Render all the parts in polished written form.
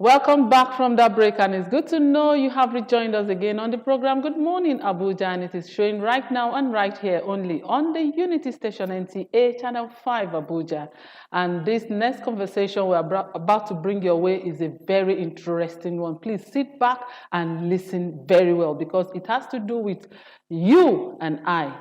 Welcome back from that break, and it's good to know you have rejoined us again on the program. Good morning, Abuja, and it is showing right now and right here only on the Unity Station NTA Channel 5 Abuja. And this next conversation we're about to bring your way is a very interesting one. Please sit back and listen very well because it has to do with you and I.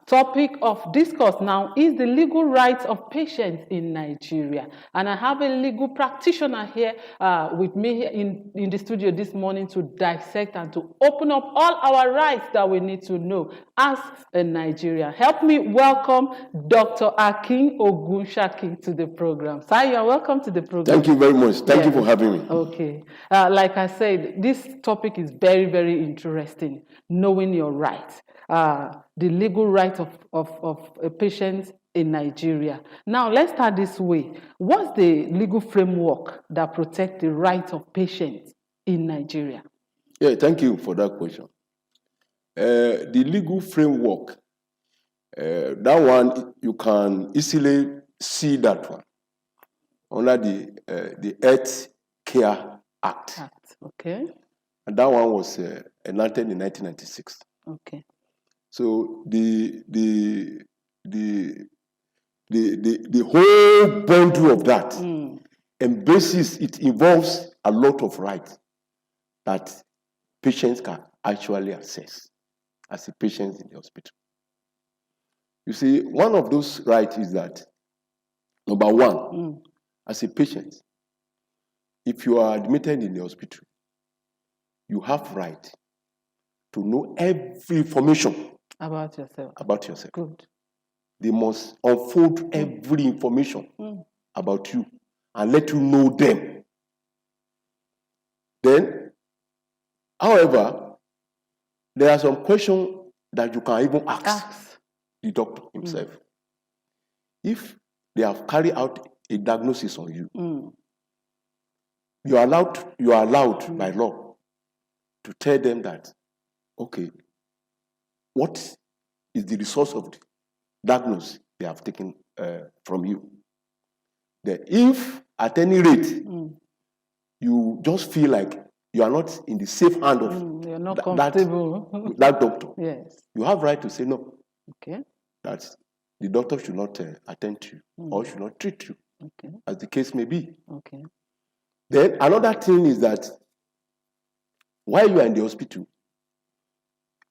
Topic of discourse now is the legal rights of patients in Nigeria. And I have a legal practitioner here with me in the studio this morning to dissect and to open up all our rights that we need to know as a Nigerian. Help me welcome Dr. Akin Ogunshaki to the program. Sir, you are welcome to the program. Thank you very much. Thank you for having me. Okay. Like I said, this topic is very, very interesting, knowing your rights. The legal rights of a patient in Nigeria. Now, let's start this way. What's the legal framework that protects the rights of patients in Nigeria? Yeah, thank you for that question. The legal framework, that one, you can easily see that one under the Health Care Act. Okay. And that one was enacted in 1996. Okay. So the whole bundle of that embraces, it involves a lot of rights that patients can actually access as a patient in the hospital. You see, one of those rights is that, number one, as a patient, if you are admitted in the hospital, you have right to know every information about yourself. Good. They must unfold every information about you and let you know them. Then, however, there are some questions that you can even ask the doctor himself. If they have carried out a diagnosis on you, you are allowed by law to tell them that, okay, what is the resource of the diagnosis they have taken from you? Then if at any rate you just feel like you are not in the safe hand of you're not comfortable. that doctor, yes, you have right to say no. Okay. That the doctor should not attend to you or should not treat you, as the case may be. Okay. Then another thing is that while you are in the hospital,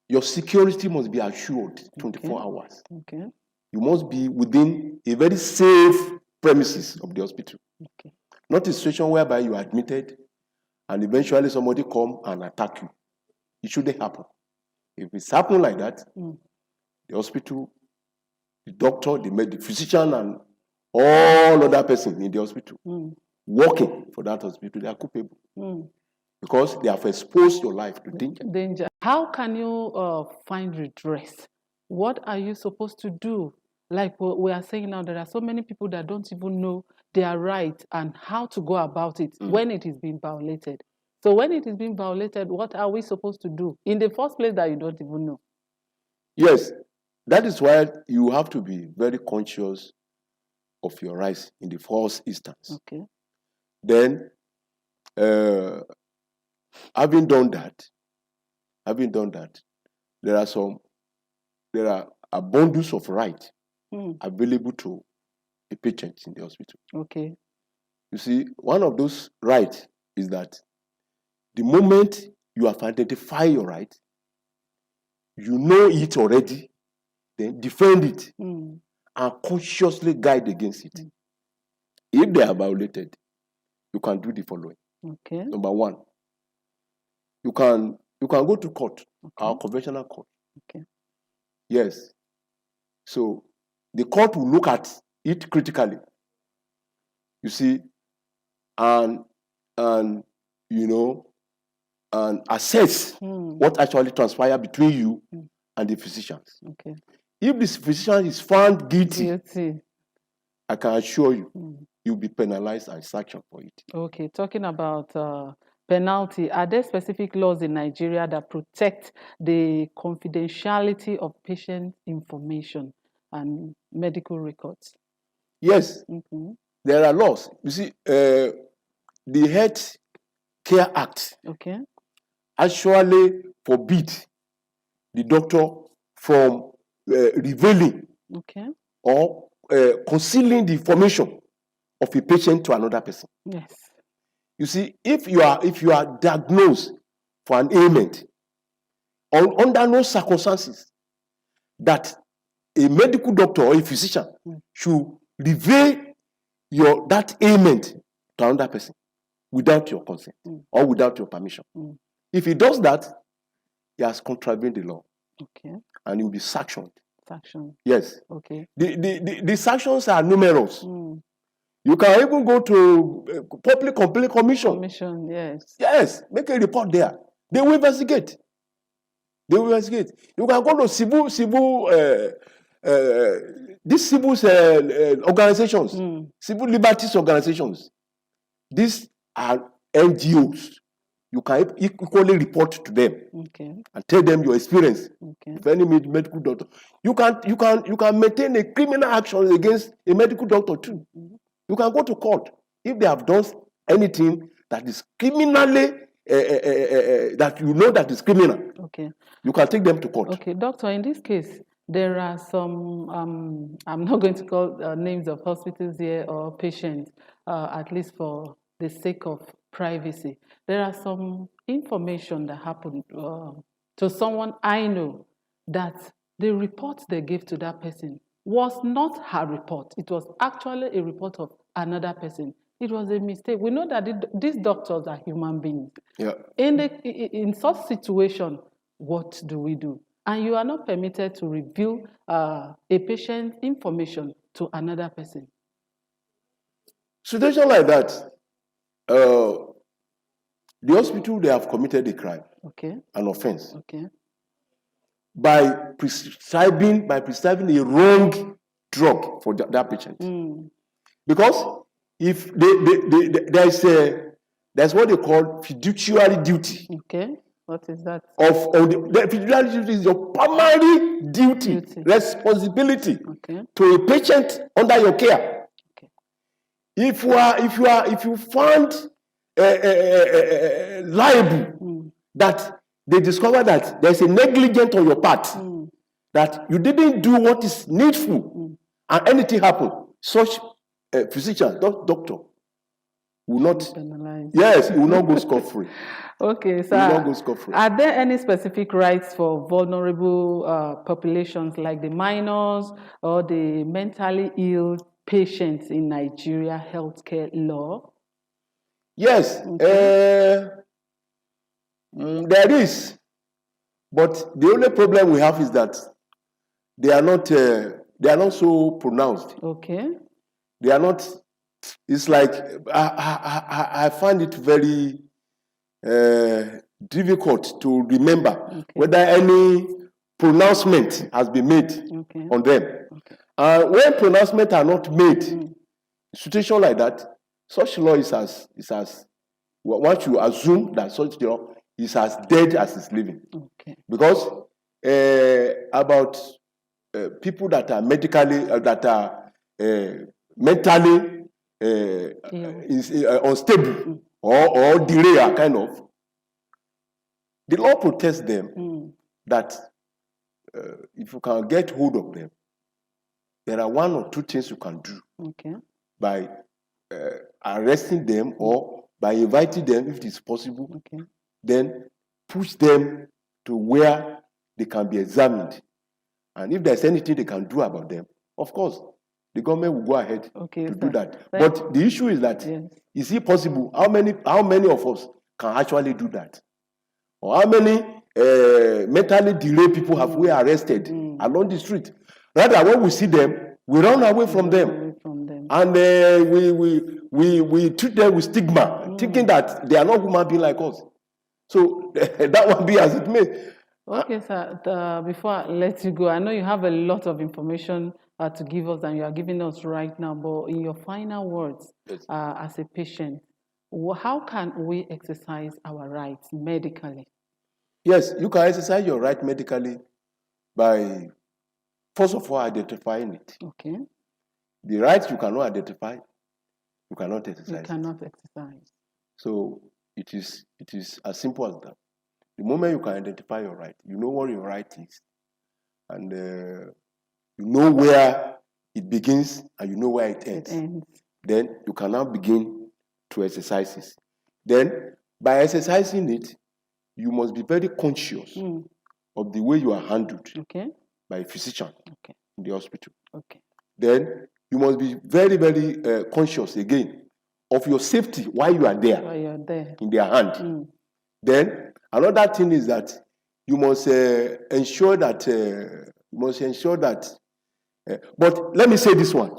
your security must be assured 24 hours. Okay. You must be within a very safe premises of the hospital. Okay. Not a situation whereby you are admitted and eventually somebody come and attack you. It shouldn't happen. If it's happening like that, the hospital, the doctor, the physician, and all other persons in the hospital working for that hospital, they are culpable. Because they have exposed your life to danger. How can you find redress? What are you supposed to do? Like we are saying now, there are so many people that don't even know their right and how to go about it when it is being violated. So when it is being violated, what are we supposed to do in the first place that you don't even know? Yes, that is why you have to be very conscious of your rights in the first instance. Okay. Then, having done that, there are bundles of rights available to a patient in the hospital. Okay. You see, one of those rights is that the moment you have identified your right, you know it already, then defend it and consciously guide against it. If they are violated, you can do the following. Okay. Number one, you can go to court, our conventional court. Okay. Yes. So the court will look at it critically. You see, and assess what actually transpired between you and the physicians. Okay. If this physician is found guilty, I can assure you, you'll be penalized and sanctioned for it. Okay. Talking about penalty, are there specific laws in Nigeria that protect the confidentiality of patient information and medical records? Yes, there are laws. You see, the Health Care Act Okay. actually forbid the doctor from revealing Okay. or concealing the information of a patient to another person. Yes. You see, if you are diagnosed for an ailment, under no circumstances that a medical doctor or a physician should reveal that ailment to another person without your consent or without your permission. If he does that, he has contravened the law. Okay. And he will be sanctioned. Sanction. Yes. Okay. The sanctions are numerous. You can even go to Public Complaint Commission. Commission, yes. Yes, make a report there. They will investigate. They will investigate. You can go to these civil organizations, civil liberties organizations. These are NGOs. You can equally report to them and tell them your experience. If any medical doctor, you can maintain a criminal action against a medical doctor too. You can go to court if they have done anything that is criminally that you know that is criminal. Okay. You can take them to court. Okay, doctor. In this case, there are some. I'm not going to call names of hospitals here or patients, at least for the sake of privacy. There are some information that happened to someone I know that the report they gave to that person was not her report. It was actually a report of another person. It was a mistake. We know that these doctors are human beings. Yeah. In such situation, what do we do? And you are not permitted to reveal a patient's information to another person. Situation like that, the hospital, they have committed a crime, an offense, by prescribing a wrong drug for that patient. Because if there's what they call fiduciary duty. Okay, what is that? The fiduciary duty is your primary duty. Responsibility to a patient under your care. If you found liable that they discover that there's a negligence on your part, that you didn't do what is needful, and anything happened, such physician, doctor, will not penalize. Yes, he will not go scot-free. Okay, so are there any specific rights for vulnerable populations like the minors or the mentally ill patients in Nigeria healthcare law? Yes, there is, but the only problem we have is that they are not so pronounced. Okay. They are not. It's like I find it very difficult to remember whether any pronouncement has been made on them. When pronouncements are not made, a situation like that, such law is as once you assume that such law is as dead as it's living. Because about people that are medically mentally unstable or derail, kind of, the law protects them that if you can get hold of them, there are one or two things you can do by arresting them or by inviting them, if it is possible, then push them to where they can be examined. And if there's anything they can do about them, of course, the government will go ahead to do that. But the issue is that, is it possible? How many of us can actually do that? Or how many mentally delayed people have we arrested along the street? Rather, when we see them, we run away from them. And we treat them with stigma, thinking that they are not human beings like us. So that one be as it may. Okay, sir. Before I let you go, I know you have a lot of information to give us, and you are giving us right now. But in your final words, as a patient, how can we exercise our rights medically? Yes, you can exercise your right medically by, first of all, identifying it. Okay. The rights you cannot identify, you cannot exercise. You cannot exercise. So it is as simple as that. The moment you can identify your right, you know what your right is, and you know where it begins and you know where it ends. Then you can now begin to exercise it. Then by exercising it, you must be very conscious of the way you are handled by a physician in the hospital. Then you must be very, very conscious again of your safety while you are there, in their hand. Then another thing is that you must ensure that but let me say this one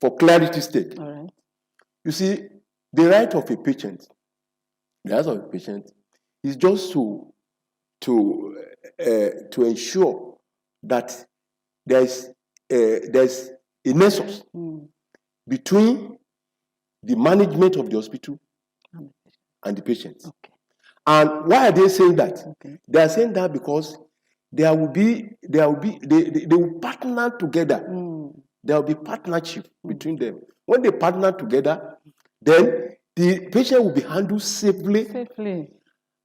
for clarity's sake. All right. You see, the right of a patient is just to ensure that there's a nexus between the management of the hospital and the patient. And why are they saying that? They are saying that because they will partner together. There will be partnership between them. When they partner together, then the patient will be handled safely.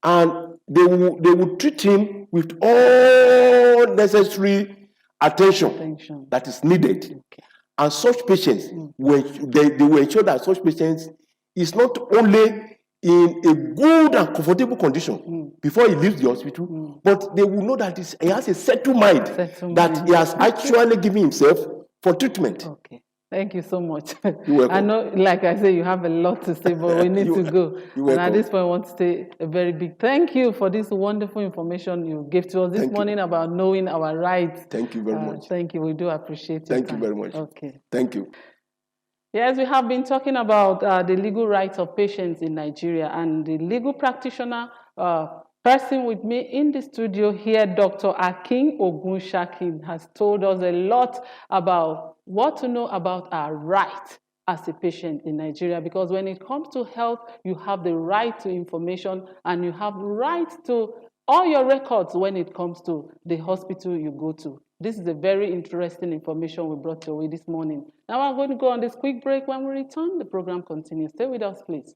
And they will treat him with all necessary attention that is needed. And such patients, they will ensure that such patients is not only in a good and comfortable condition before he leaves the hospital, but they will know that he has a settled mind that he has actually given himself for treatment. Thank you so much. You're welcome. I know, like I say, you have a lot to say, but we need to go. And at this point, I want to say a very big thank you for this wonderful information you gave to us this morning about knowing our rights. Thank you very much. Thank you. We do appreciate it. Thank you very much. Thank you. Yes, we have been talking about the legal rights of patients in Nigeria, and the legal practitioner person with me in the studio here, Dr. Akin Ogunshakin, has told us a lot about what to know about our rights as a patient in Nigeria, because when it comes to health, you have the right to information and you have the right to all your records when it comes to the hospital you go to. This is a very interesting information we brought your way this morning. Now we're going to go on this quick break. When we return, the program continues. Stay with us, please.